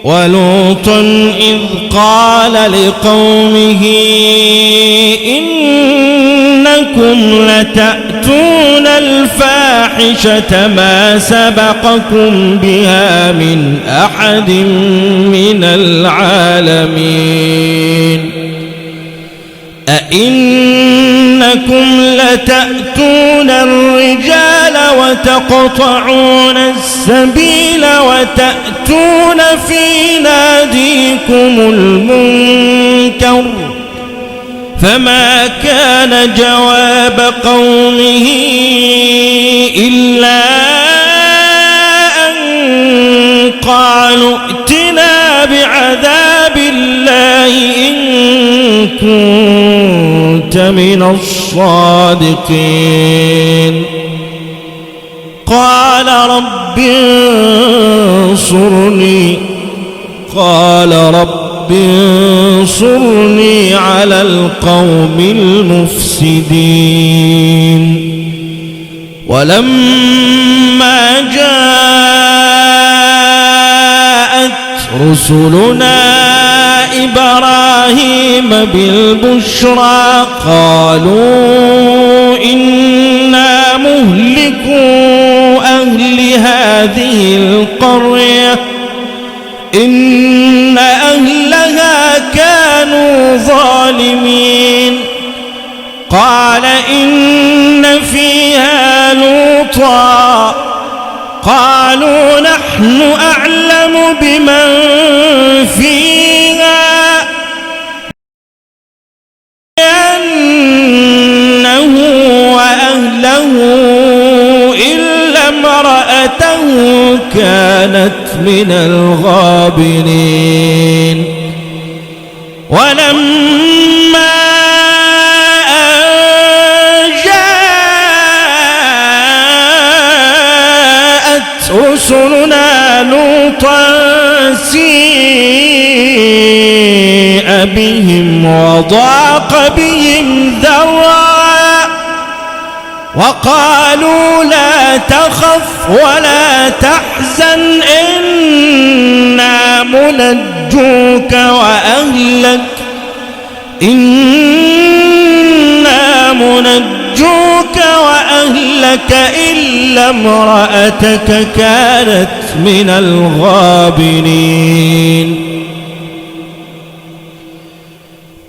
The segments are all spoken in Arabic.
ولوطا إذ قال لقومه إنكم لتأتون الفاحشة ما سبقكم بها من أحد من العالمين أئنكم لتأتون الرجال وتقطعون السبيل وتأتون في ناديكم المنكر فما كان جواب قومه إلا أن قالوا ائتنا بعذاب الله إن كنت من الصادقين قال رب انصرني على القوم المفسدين ولما جاءت رسلنا إبراهيم بالبشرى قالوا إنا مهلكو أهل هذه القرية إن أهلها كانوا ظالمين قال إن فيها لوطا قالوا نحن أعلم بمن فيها أنه وأهله إلا امرأته كانت من الغابرين ولما أن جاءت رسلنا لوطا سيء بهم وضاق بهم ذرعا وقالوا لا تخف ولا تحزن إنا منجوك وأهلك إلا امرأتك كانت من الغابرين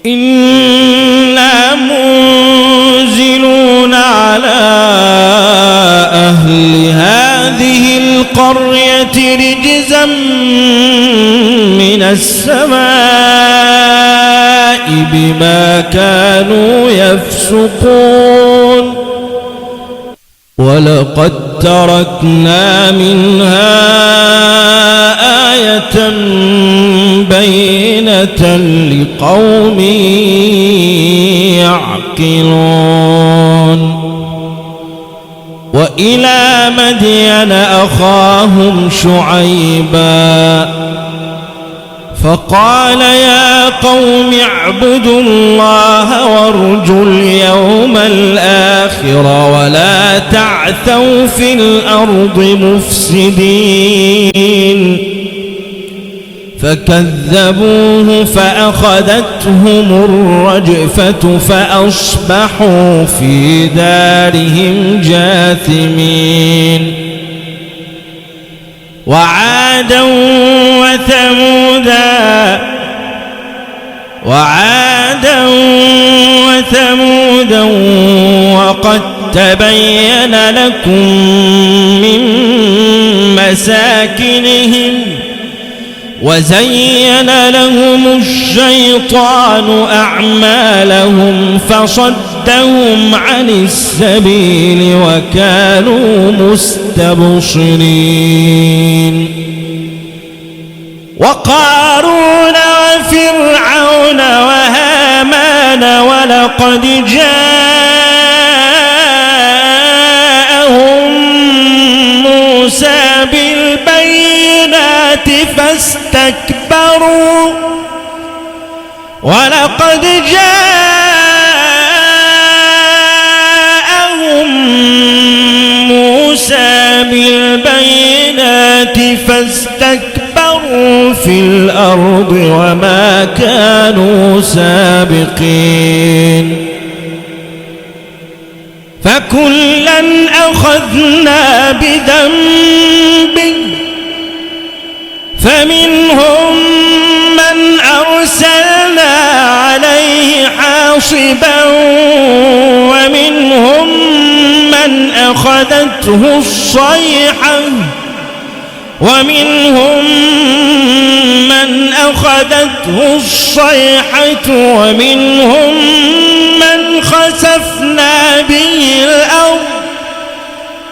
إنا منزلون على أهل هذه القرية رجزا من السماء بما كانوا يفسقون ولقد تركنا منها آية بينة لقوم يعقلون وإلى مدين أخاهم شعيبا فقال يا قوم اعبدوا الله وارجوا اليوم الآخر ولا تعثوا في الأرض مفسدين فكذبوه فأخذتهم الرجفة فأصبحوا في دارهم جاثمين وعادا وثمودا وقد تبين لكم من مساكنهم وزين لهم الشيطان أعمالهم فصدهم عن السبيل وكانوا مستبصرين وقارون وفرعون وهامان ولقد جاءهم موسى بالبينات فاستكبروا ولقد جاءهم موسى بالبينات فاستكبروا فسدوا في الأرض وما كانوا سابقين فكلا أخذنا بذنبه فمنهم من أرسلنا عليه حاصبا ومنهم من أخذته الصيحة ومنهم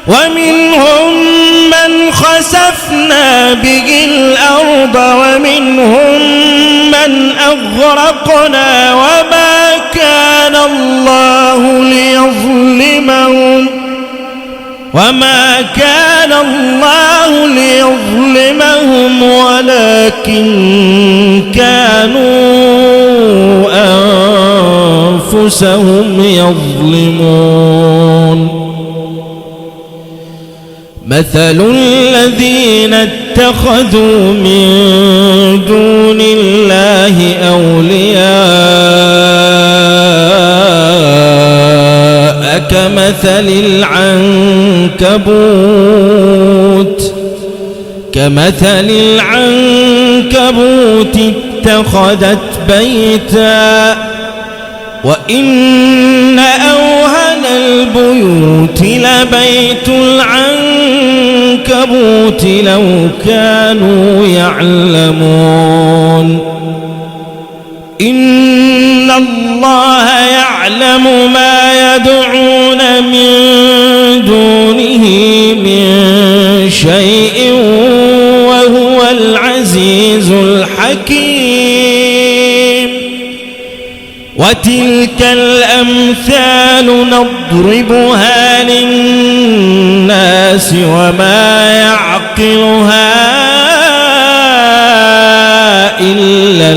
ومنهم من خسفنا به الأرض ومنهم من أغرقنا وما كان الله ليظلمهم ولكن كانوا أنفسهم يظلمون مثل الذين اتخذوا من دون الله أولياء كمثل العنكبوت اتخذت بيتا وإن أوهن البيوت لبيت العنكبوت لو كانوا يعلمون إن الله يعلم ما يدعون من دونه من شيء وهو العزيز الحكيم وتلك الأمثال نضربها للناس وما يعقلها إلا